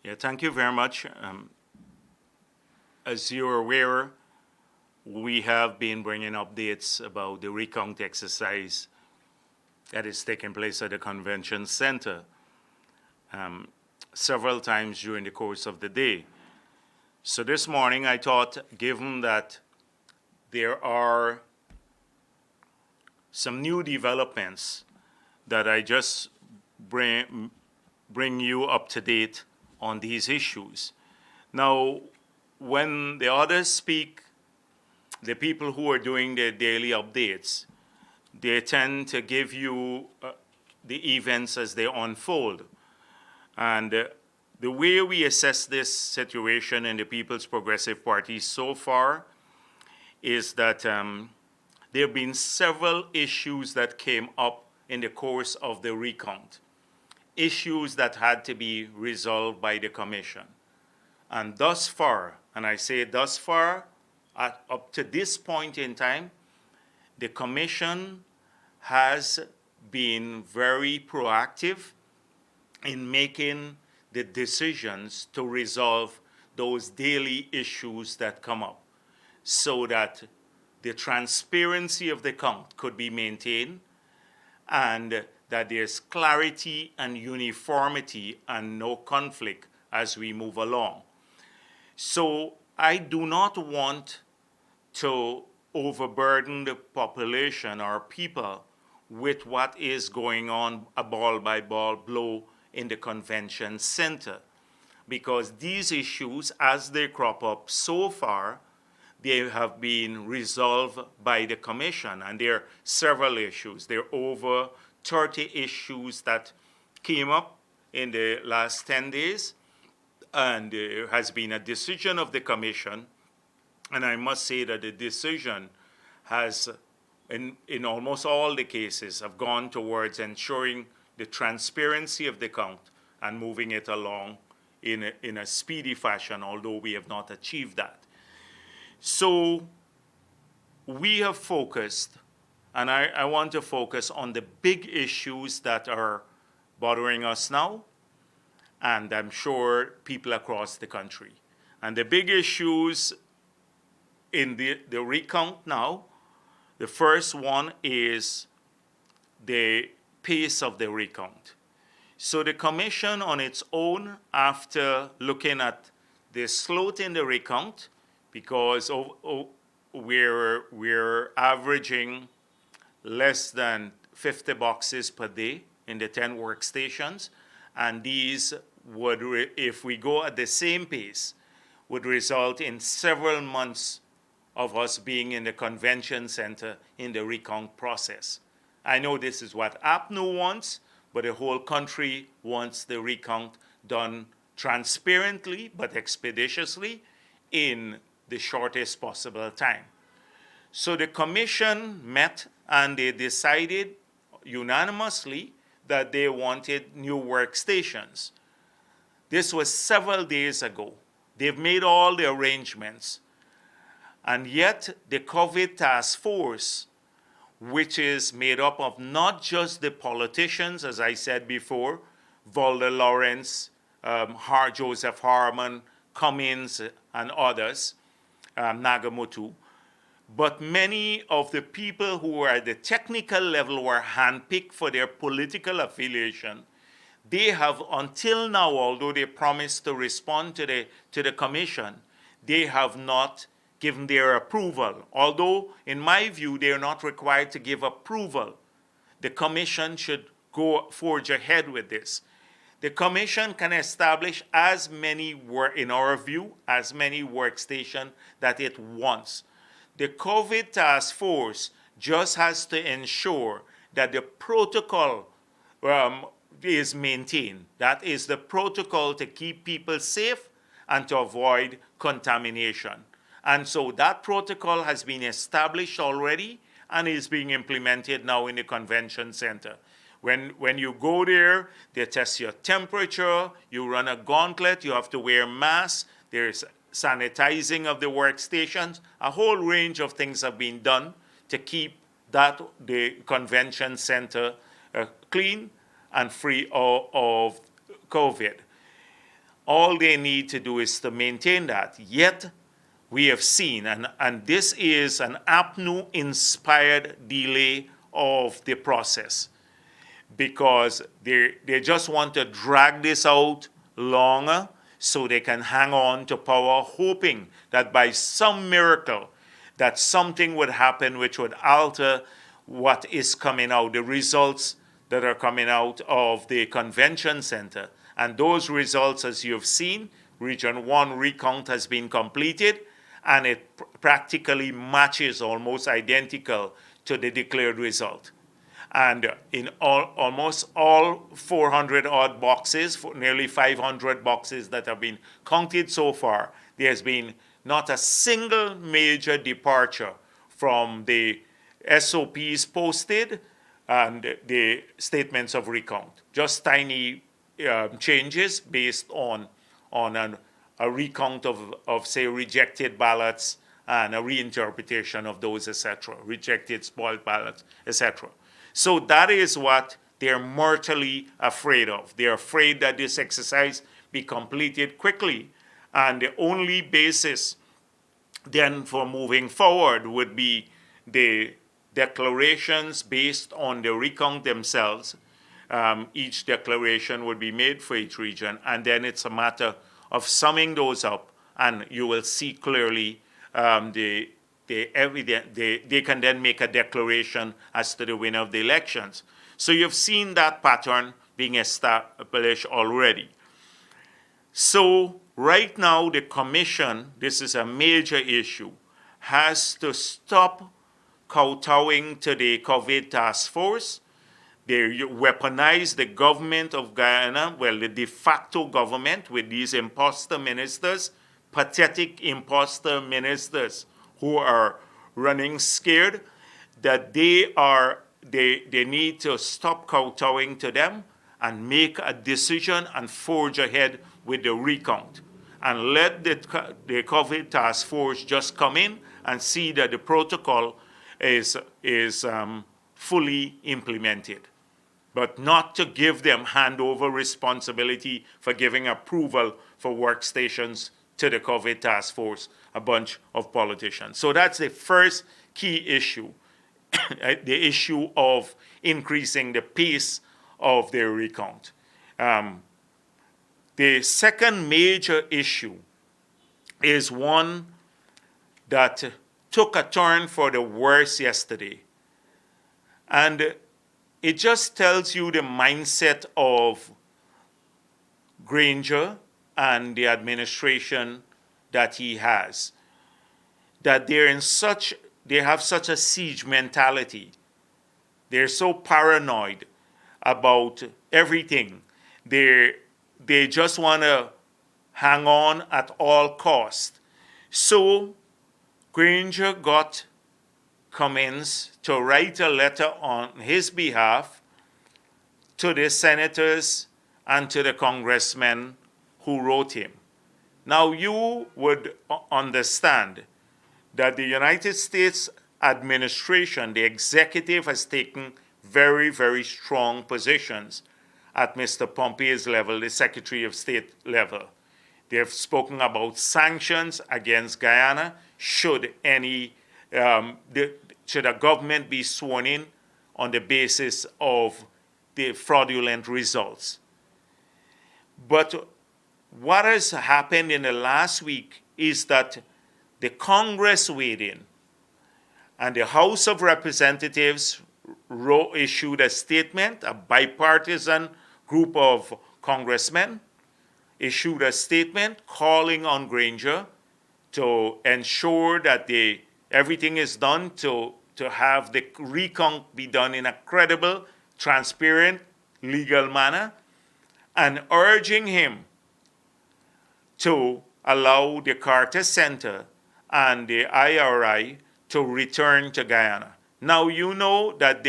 Yeah, thank you very much. As you're aware, we have been bringing updates about the recount exercise that is taking place at the convention center several times during the course of the day. So this morning I thought, given that there are some new developments, that I just bring you up to date on these issues. Now, when the others speak, the people who are doing their daily updates, they tend to give you the events as they unfold. And the way we assess this situation in the People's Progressive Party so far is that there have been several issues that came up in the course of the recount, issues that had to be resolved by the Commission. And thus far, and I say thus far, up to this point in time, the Commission has been very proactive in making the decisions to resolve those daily issues that come up so that the transparency of the count could be maintained and that there's clarity and uniformity and no conflict as we move along. So I do not want to overburden the population or people with what is going on a ball by ball blow in the convention center, because these issues, as they crop up so far, they have been resolved by the Commission, and there are several issues. There are over 30 issues that came up in the last 10 days, and there has been a decision of the Commission, and I must say that the decision has, in almost all the cases, have gone towards ensuring the transparency of the count and moving it along in a speedy fashion, although we have not achieved that. So we have focused, and I want to focus on the big issues that are bothering us now, and I'm sure people across the country. And the big issues in the recount now, the first one is the pace of the recount. So the Commission on its own, after looking at the slot in the recount, because we're averaging less than 50 boxes per day in the 10 workstations, and these would, if we go at the same pace, would result in several months of us being in the convention center in the recount process. I know this is what APNU wants, but the whole country wants the recount done transparently but expeditiously in the shortest possible time. So the Commission met and they decided unanimously that they wanted new workstations. This was several days ago. They've made all the arrangements. And yet the COVID task force, which is made up of not just the politicians, as I said before, Volder Lawrence, Joseph Harman, Cummins, and others, Nagamotu, but many of the people who were at the technical level were handpicked for their political affiliation. They have, until now, although they promised to respond to the Commission, they have not given their approval. Although, in my view, they are not required to give approval. The Commission should forge ahead with this. The Commission can establish as many, in our view, as many workstations that it wants. The COVID task force just has to ensure that the protocol is maintained. That is the protocol to keep people safe and to avoid contamination. And so that protocol has been established already and is being implemented now in the convention center. When you go there, they test your temperature, you run a gauntlet, you have to wear masks, there's sanitizing of the workstations, a whole range of things have been done to keep the convention center clean and free of COVID. all they need to do is to maintain that. Yet, we have seen, and this is an APNU-inspired delay of the process, because they just want to drag this out longer so they can hang on to power, hoping that by some miracle that something would happen which would alter what is coming out, the results that are coming out of the convention center. And those results, as you've seen, Region 1 recount has been completed, and it practically matches, almost identical to the declared result. And in almost all 400 odd boxes, nearly 500 boxes that have been counted so far, there's been not a single major departure from the SOPs posted and the statements of recount. Just tiny changes based on a recount of, say, rejected ballots and a reinterpretation of those, etc., rejected, spoiled ballots, etc. So that is what they're mortally afraid of. They're afraid that this exercise be completed quickly, and the only basis then for moving forward would be the declarations based on the recount themselves. Each declaration would be made for each region, and then it's a matter of summing those up, and you will see clearly they can then make a declaration as to the winner of the elections. So you've seen that pattern being established already. So right now the commission, this is a major issue, has to stop kowtowing to the COVID task force. They weaponize the government of Guyana, well, the de facto government, with these imposter ministers, pathetic imposter ministers who are running scared, that they need to stop kowtowing to them and make a decision and forge ahead with the recount. And let the COVID task force just come in and see that the protocol is fully implemented, but not to give them handover responsibility for giving approval for workstations to the COVID task force, a bunch of politicians. So that's the first key issue, the issue of increasing the pace of their recount. The second major issue is one that took a turn for the worse yesterday. And it just tells you the mindset of Granger and the administration that he has. That they have such a siege mentality. They're so paranoid about everything. They just want to hang on at all costs. So Granger got Cummins to write a letter on his behalf to the senators and to the congressmen who wrote him. Now you would understand that the United States administration, the executive, has taken very, very strong positions at Mr. Pompeo's level, the Secretary of State level. They have spoken about sanctions against Guyana should should a government be sworn in on the basis of the fraudulent results. But what has happened in the last week is that the Congress weighed in, and the House of Representatives issued a statement. A bipartisan group of congressmen issued a statement calling on Granger to ensure that everything is done to have the recount be done in a credible, transparent, legal manner, and urging him to allow the Carter Center and the IRI to return to Guyana. Now you know that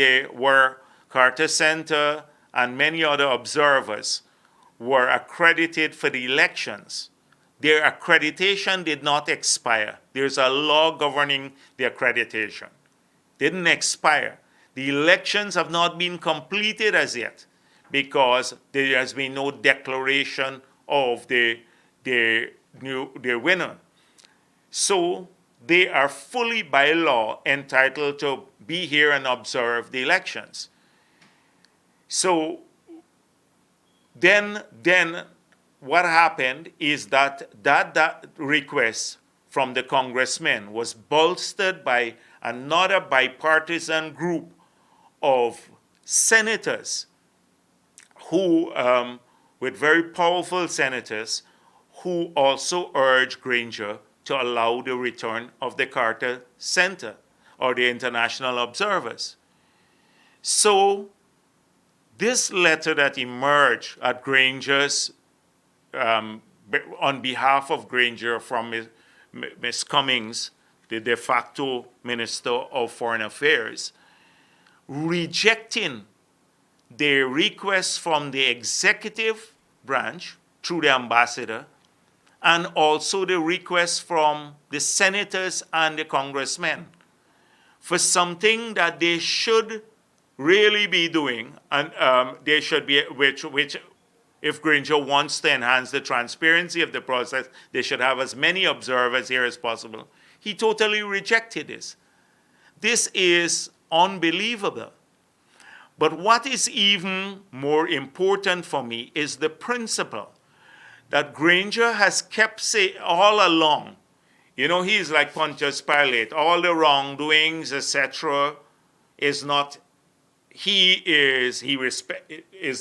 Carter Center and many other observers were accredited for the elections. Their accreditation did not expire. There's a law governing the accreditation. Didn't expire. The elections have not been completed as yet because there has been no declaration of the their winner. So they are fully by law entitled to be here and observe the elections. So then what happened is that request from the congressmen was bolstered by another bipartisan group of senators who, with very powerful senators, who also urged Granger to allow the return of the Carter Center or the international observers. So this letter that emerged at Granger's, on behalf of Granger from Ms. Cummings, the de facto Minister of Foreign Affairs, rejecting the request from the executive branch through the ambassador, and also the request from the senators and the congressmen for something that they should really be doing, and they should be, which if Granger wants to enhance the transparency of the process, they should have as many observers here as possible. He totally rejected this. This is unbelievable. But what is even more important for me is the principle that Granger has kept saying all along. You know, he's like Pontius Pilate. All the wrongdoings, etc., is not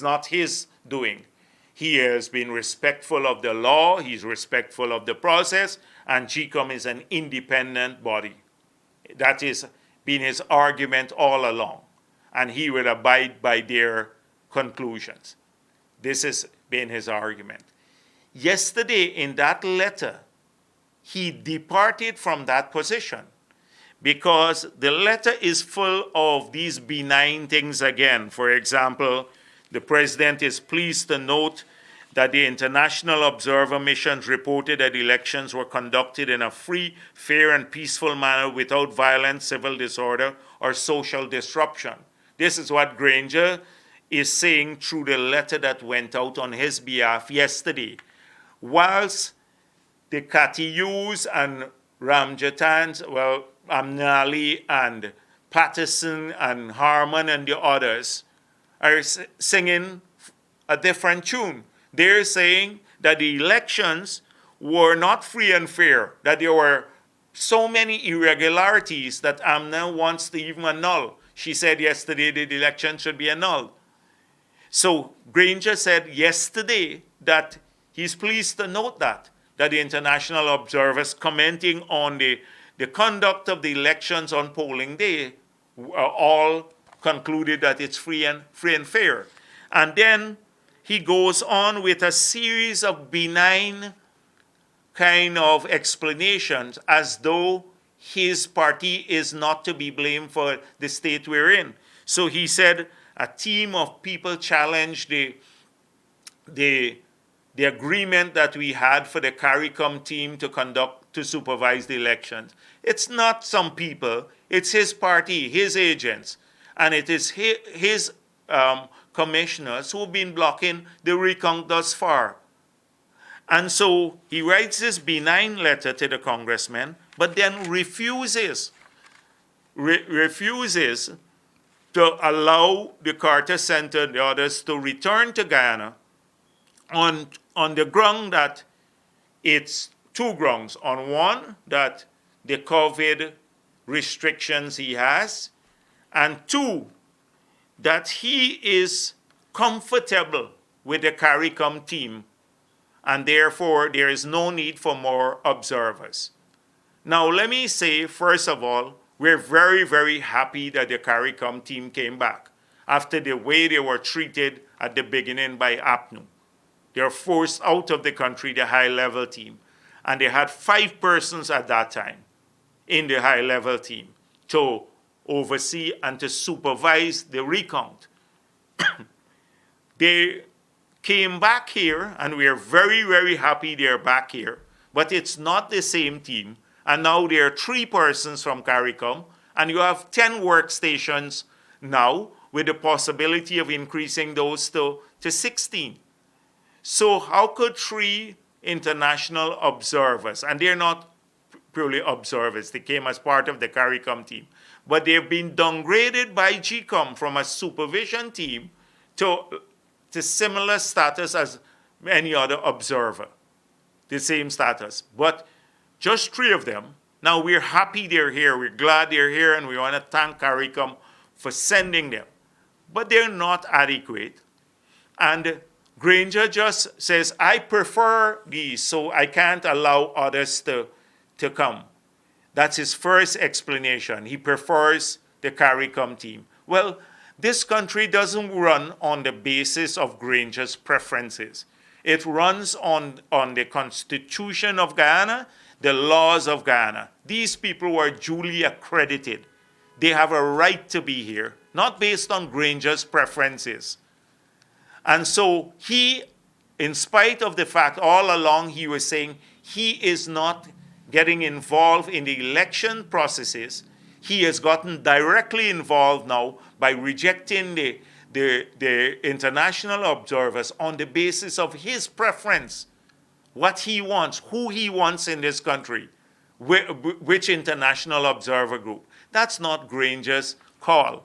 not his doing. He has been respectful of the law, he's respectful of the process, and GCOM is an independent body. That has been his argument all along, and he will abide by their conclusions. This has been his argument. Yesterday, in that letter, he departed from that position because the letter is full of these benign things again. For example, the president is pleased to note that the international observer missions reported that elections were conducted in a free, fair, and peaceful manner without violence, civil disorder, or social disruption. This is what Granger is saying through the letter that went out on his behalf yesterday. Whilst the Katiyus and Ramjatans, well, Amnali and Patterson and Harmon and the others are singing a different tune. They're saying that the elections were not free and fair, that there were so many irregularities that Amna wants to even annul. She said yesterday that the election should be annulled. So Granger said yesterday that he's pleased to note that the international observers commenting on the conduct of the elections on polling day all concluded that it's free and fair. And then he goes on with a series of benign kind of explanations as though his party is not to be blamed for the state we're in. So he said a team of people challenged the agreement that we had for the CARICOM team to supervise the elections. It's not some people, it's his party, his agents, and it is his commissioners who've been blocking the recount thus far. And so he writes this benign letter to the congressman, but then refuses to allow the Carter Center and the others to return to Guyana on the ground that it's two grounds. On one, that the COVID restrictions he has, and two, that he is comfortable with the CARICOM team, and therefore there is no need for more observers. Now, let me say, first of all, we're very, very happy that the CARICOM team came back after the way they were treated at the beginning by APNU. They were forced out of the country, the high-level team. And they had 5 persons at that time in the high-level team to oversee and to supervise the recount. They came back here, and we are very, very happy they're back here. But it's not the same team. And now there are 3 persons from CARICOM, and you have 10 workstations now with the possibility of increasing those to 16. So how could 3 international observers, and they're not purely observers. They came as part of the CARICOM team. But they've been downgraded by GCOM from a supervision team to similar status as any other observer, the same status. But just 3 of them. Now we're happy they're here. We're glad they're here, and we want to thank CARICOM for sending them. But they're not adequate. And Granger just says, I prefer these, so I can't allow others to come. That's his first explanation. He prefers the CARICOM team. Well, this country doesn't run on the basis of Granger's preferences. It runs on the Constitution of Guyana, the laws of Guyana. These people were duly accredited. They have a right to be here, not based on Granger's preferences. And so he, in spite of the fact all along he was saying he is not getting involved in the election processes, he has gotten directly involved now by rejecting the international observers on the basis of his preference, what he wants, who he wants in this country, which international observer group. That's not Granger's call.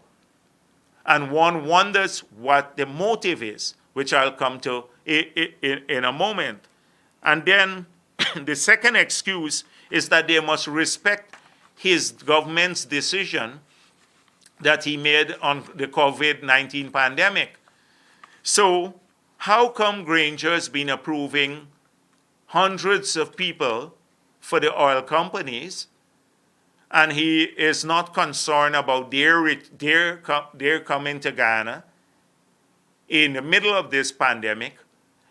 And one wonders what the motive is, which I'll come to in a moment. And then the second excuse is that they must respect his government's decision that he made on the COVID-19 pandemic. So how come Granger has been approving hundreds of people for the oil companies, and he is not concerned about their coming to Ghana in the middle of this pandemic,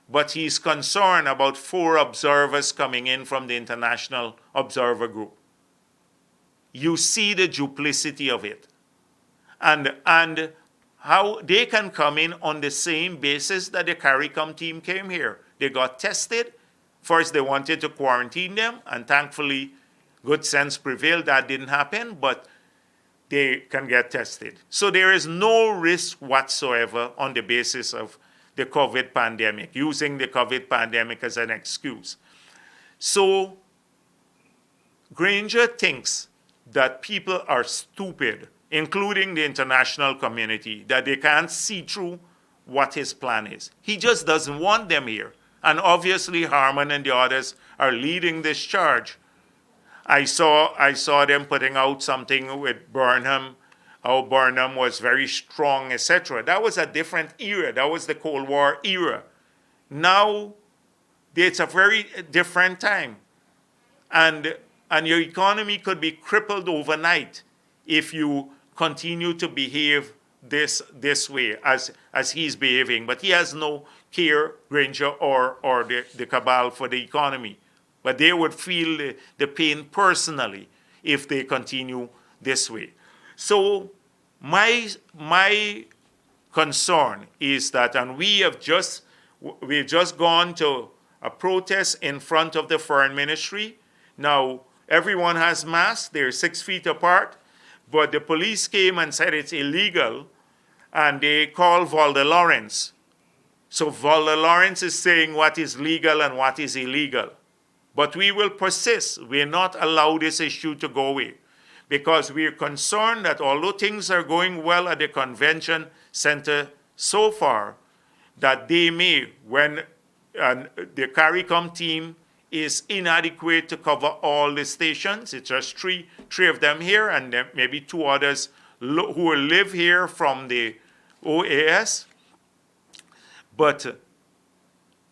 but he's concerned about 4 observers coming in from the International Observer Group? You see the duplicity of it. And how they can come in on the same basis that the CARICOM team came here. They got tested. First, they wanted to quarantine them, and thankfully, good sense prevailed. That didn't happen, but they can get tested. So there is no risk whatsoever on the basis of the COVID pandemic, using the COVID pandemic as an excuse. So Granger thinks that people are stupid, including the international community, that they can't see through what his plan is. He just doesn't want them here. And obviously Harman and the others are leading this charge. I saw them putting out something with Burnham, how Burnham was very strong, etc. That was a different era. That was the Cold War era. Now, it's a very different time. And your economy could be crippled overnight if you continue to behave this way as he's behaving. But he has no care, Granger or the cabal, for the economy. But they would feel the pain personally if they continue this way. So my concern is that, and we've just gone to a protest in front of the Foreign Ministry. Now, everyone has masks, they're 6 feet apart, but the police came and said it's illegal, and they called Valda Lawrence. So Valda Lawrence is saying what is legal and what is illegal. But we will persist. We will not allow this issue to go away, because we are concerned that although things are going well at the convention center so far, that they may, when the CARICOM team is inadequate to cover all the stations, it's just three of them here, and then maybe 2 others who will live here from the OAS. But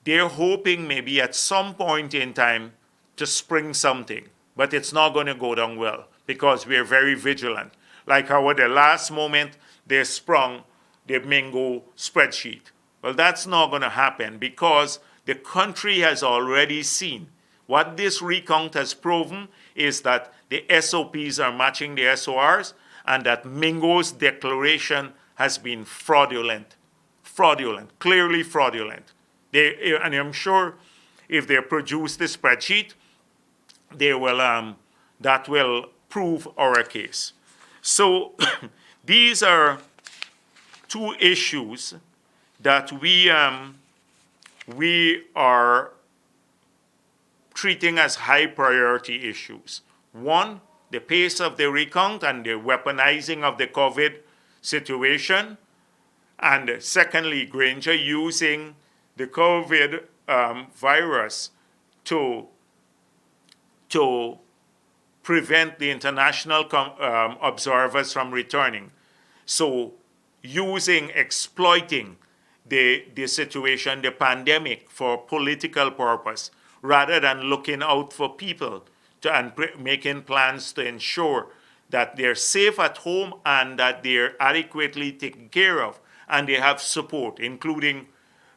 they're hoping maybe at some point in time to spring something. But it's not going to go down well, because we're very vigilant. Like how at the last moment they sprung the Mingo spreadsheet. Well, that's not going to happen, because the country has already seen. What this recount has proven is that the SOPs are matching the SORs, and that Mingo's declaration has been fraudulent, clearly fraudulent. And I'm sure if they produce the spreadsheet, they will, that will prove our case. So these are 2 issues that we are treating as high priority issues. One, the pace of the recount and the weaponizing of the COVID situation. And secondly, Granger using the COVID virus to prevent the international observers from returning. So exploiting the situation, the pandemic, for political purpose, rather than looking out for people and making plans to ensure that they're safe at home and that they're adequately taken care of and they have support, including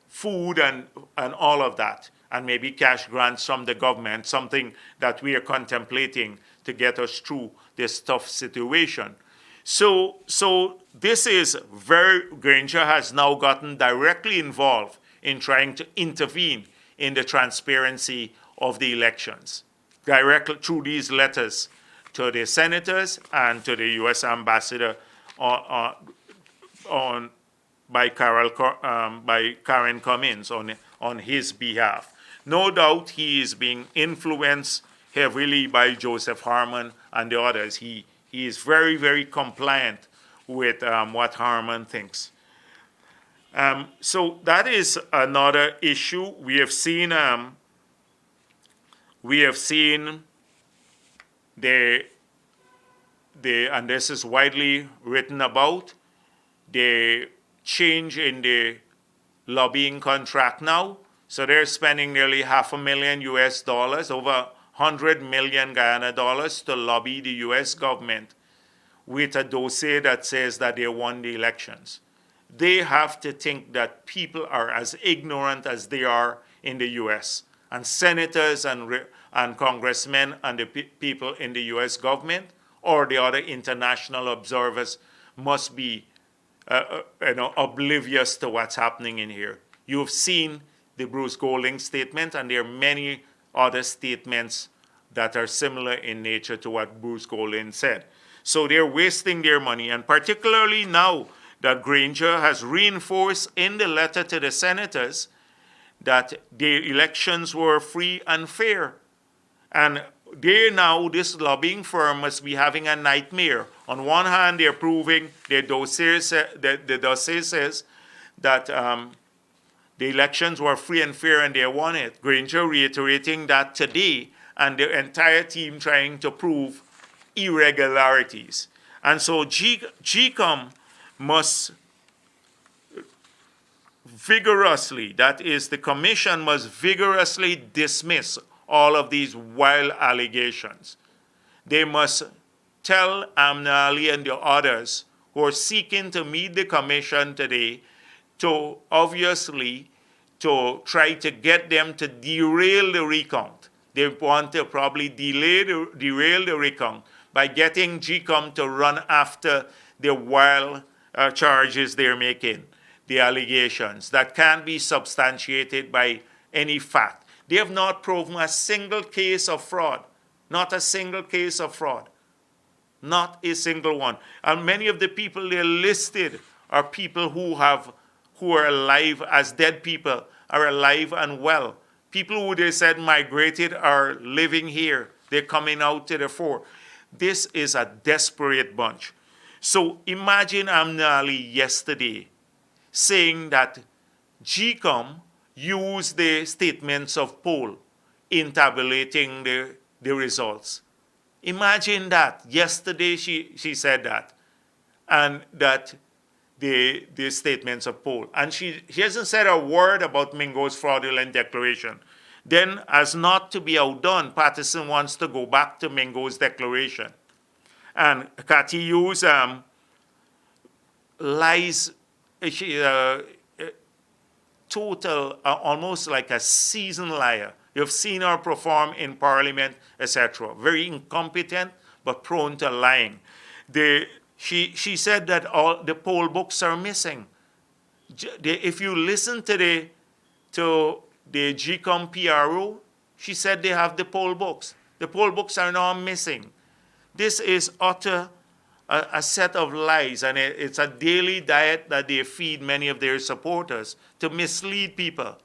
food and all of that, and maybe cash grants from the government, something that we are contemplating to get us through this tough situation. So this is Granger has now gotten directly involved in trying to intervene in the transparency of the elections, directly through these letters to the senators and to the U.S. ambassador by Karen Cummins on his behalf. No doubt he is being influenced heavily by Joseph Harmon and the others. He is very, very compliant with what Harmon thinks. So that is another issue. We have seen the and this is widely written about, the change in the lobbying contract now. So they're spending nearly $500,000 US, over 100 million Guyana dollars, to lobby the US government with a dossier that says that they won the elections. They have to think that people are as ignorant as they are in the US. And senators and congressmen and the people in the US government or the other international observers must be oblivious to what's happening in here. You've seen the Bruce Golding statement, and there are many other statements that are similar in nature to what Bruce Golding said. So they're wasting their money, and particularly now that Granger has reinforced in the letter to the senators that the elections were free and fair. And this lobbying firm must be having a nightmare. On one hand, they're proving the dossier says that the elections were free and fair and they won it. Granger reiterating that today, and the entire team trying to prove irregularities. And so GCOM must vigorously, that is, the commission must vigorously dismiss all of these wild allegations. They must tell Amna Ali and the others who are seeking to meet the commission today to try to get them to derail the recount. They want to probably derail the recount by getting GCOM to run after the wild charges they're making, the allegations that can't be substantiated by any fact. They have not proven a single case of fraud, not a single case of fraud, not a single one. And many of the people they listed are people who are alive as dead people, are alive and well. People who they said migrated are living here. They're coming out to the fore. This is a desperate bunch. So imagine Amna Ali yesterday saying that GCOM used the statements of poll in tabulating the results. Imagine that. Yesterday she said that. And that the statements of poll. And she hasn't said a word about Mingo's fraudulent declaration. Then, as not to be outdone, Patterson wants to go back to Mingo's declaration. And Cathy used lies, total, almost like a seasoned liar. You've seen her perform in Parliament, etc. Very incompetent, but prone to lying. She said that all the poll books are missing. If you listen to the GCOM PRO, she said they have the poll books. The poll books are now missing. This is utter a set of lies, and it's a daily diet that they feed many of their supporters to mislead people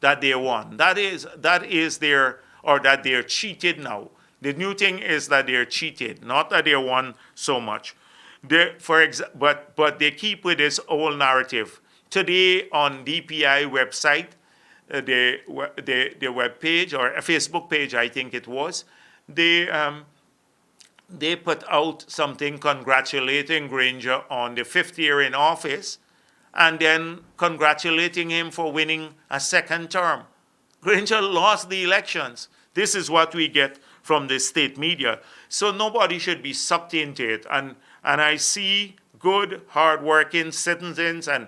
that they won. That is their or that they're cheated now. The new thing is that they're cheated, not that they won so much. But they keep with this old narrative. Today on DPI website, the web page or a Facebook page, I think it was, they put out something congratulating Granger on the 5th year in office, and then congratulating him for winning a second term. Granger lost the elections. This is what we get from the state media. So nobody should be sucked into it. And I see good, hardworking citizens and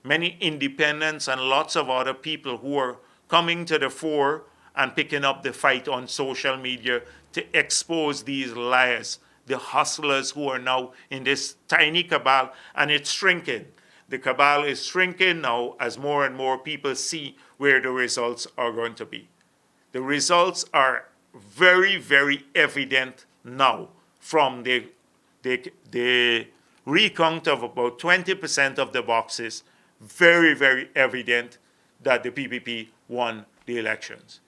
many independents and lots of other people who are coming to the fore and picking up the fight on social media to expose these liars, the hustlers who are now in this tiny cabal, and it's shrinking. The cabal is shrinking now as more and more people see where the results are going to be. The results are very, very evident now from the recount of about 20% of the boxes. Very, very evident that the PPP won the elections.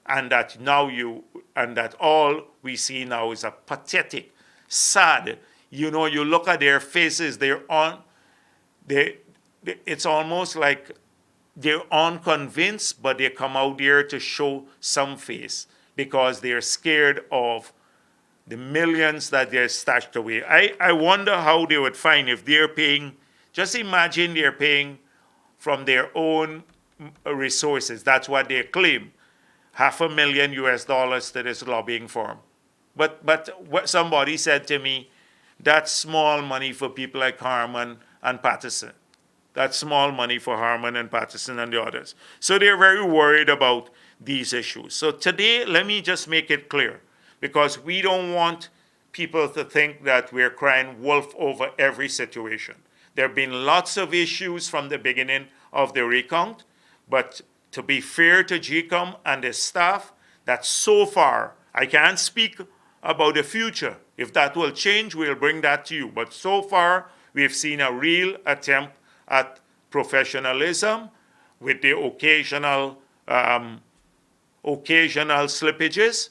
And that all we see now is a pathetic, sad, you look at their faces, it's almost like they're unconvinced, but they come out there to show some face because they're scared of the millions that they're stashed away. I wonder how they would find if they're paying, just imagine they're paying from their own resources. That's what they claim. $500,000 to this lobbying firm. But what somebody said to me, that's small money for people like Harman and Patterson. That's small money for Harman and Patterson and the others. So they're very worried about these issues. So today, let me just make it clear, because we don't want people to think that we're crying wolf over every situation. There have been lots of issues from the beginning of the recount, but to be fair to GCOM and the staff, that so far, I can't speak about the future. If that will change, we'll bring that to you. But so far, we've seen a real attempt at professionalism with the occasional slippages.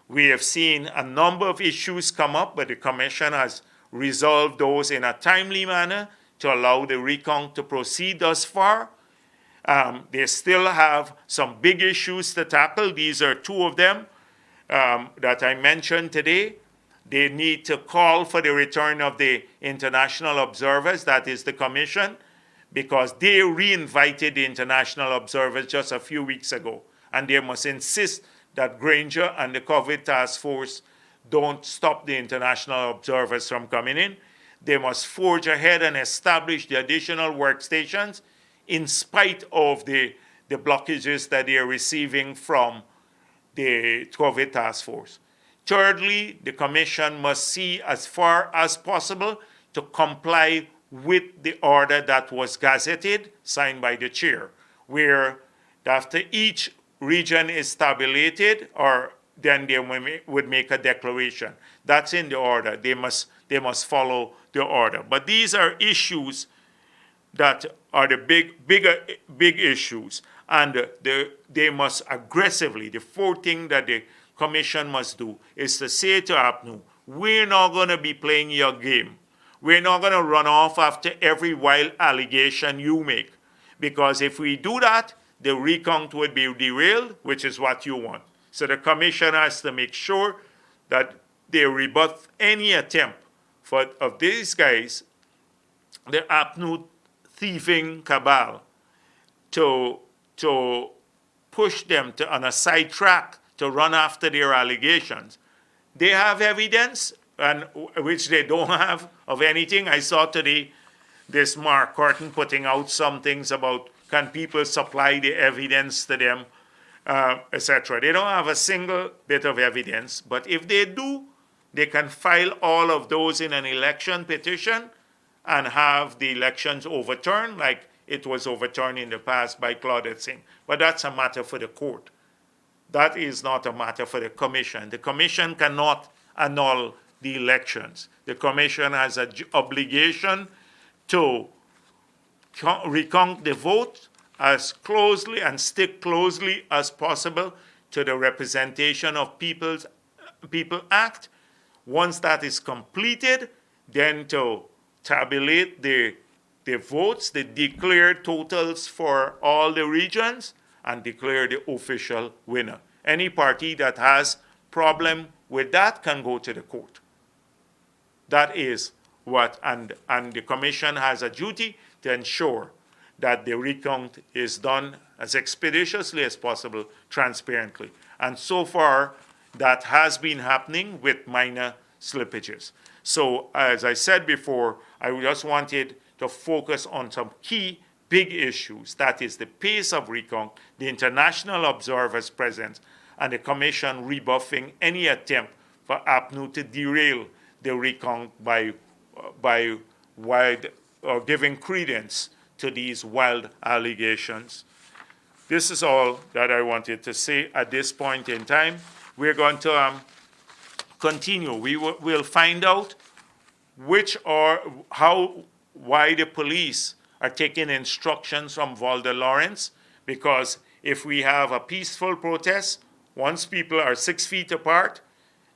We have seen a number of issues come up, but the Commission has resolved those in a timely manner to allow the recount to proceed thus far. They still have some big issues to tackle. These are two of them that I mentioned today. They need to call for the return of the international observers, that is the Commission, because they re-invited the international observers just a few weeks ago. And they must insist that Granger and the COVID task force don't stop the international observers from coming in. They must forge ahead and establish the additional workstations in spite of the blockages that they are receiving from the COVID task force. Thirdly, the Commission must see as far as possible to comply with the order that was gazetted, signed by the chair, where after each region is tabulated, or then they would make a declaration. That's in the order. They must follow the order. But these are issues that are the big issues, and they must aggressively. The fourth thing that the Commission must do is to say to APNU, we're not going to be playing your game. We're not going to run off after every wild allegation you make, because if we do that, the recount would be derailed, which is what you want. So the Commission has to make sure that they rebut any attempt of these guys, the APNU thieving cabal, to push them on a side track to run after their allegations. They have evidence, and which they don't have of anything. I saw today this Mark Curtin putting out some things about can people supply the evidence to them, etc. They don't have a single bit of evidence, but if they do, they can file all of those in an election petition and have the elections overturned like it was overturned in the past by Claudette Singh. But that's a matter for the court. That is not a matter for the Commission. The Commission cannot annul the elections. The Commission has an obligation to recount the vote as closely and stick closely as possible to the Representation of People Act. Once that is completed, then to tabulate the votes, the declared totals for all the regions, and declare the official winner. Any party that has problem with that can go to the court. That is what, and the commission has a duty to ensure that the recount is done as expeditiously as possible, transparently. And so far, that has been happening with minor slippages. So, as I said before, I just wanted to focus on some key big issues. That is the pace of recount, the international observers' presence, and the commission rebuffing any attempt for APNU to derail the recount by giving credence to these wild allegations. This is all that I wanted to say at this point in time. We're going to continue. We'll find out why the police are taking instructions from Valder Lawrence, because if we have a peaceful protest, once people are 6 feet apart,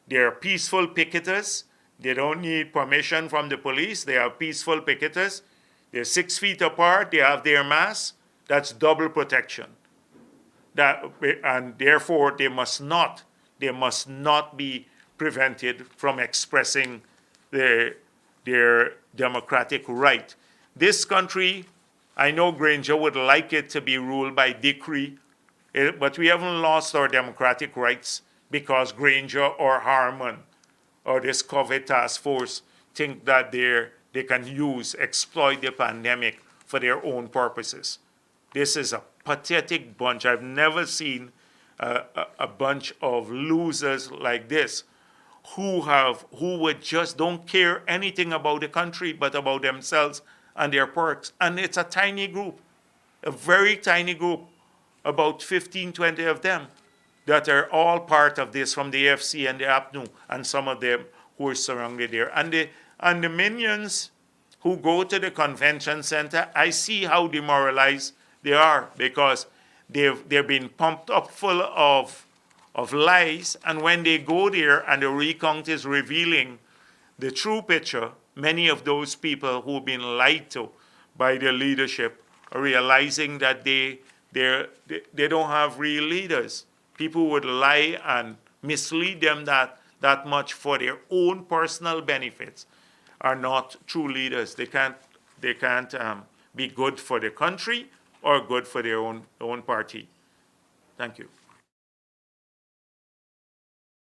they're peaceful picketers. They don't need permission from the police. They are peaceful picketers. They're 6 feet apart. They have their masks. That's double protection. And therefore, they must not be prevented from expressing their democratic right. This country, I know Granger would like it to be ruled by decree, but we haven't lost our democratic rights because Granger or Harman or this COVID task force think that they can exploit the pandemic for their own purposes. This is a pathetic bunch. I've never seen a bunch of losers like this who would just don't care anything about the country but about themselves and their perks. And it's a tiny group, a very tiny group, about 15, 20 of them that are all part of this from the AFC and the APNU, and some of them who are surrounded there. And the minions who go to the convention center, I see how demoralized they are, because they've been pumped up full of lies, and when they go there and the recount is revealing the true picture, many of those people who've been lied to by their leadership are realizing that they don't have real leaders. People would lie and mislead them that much for their own personal benefits are not true leaders. They can't be good for the country or good for their own party. Thank you.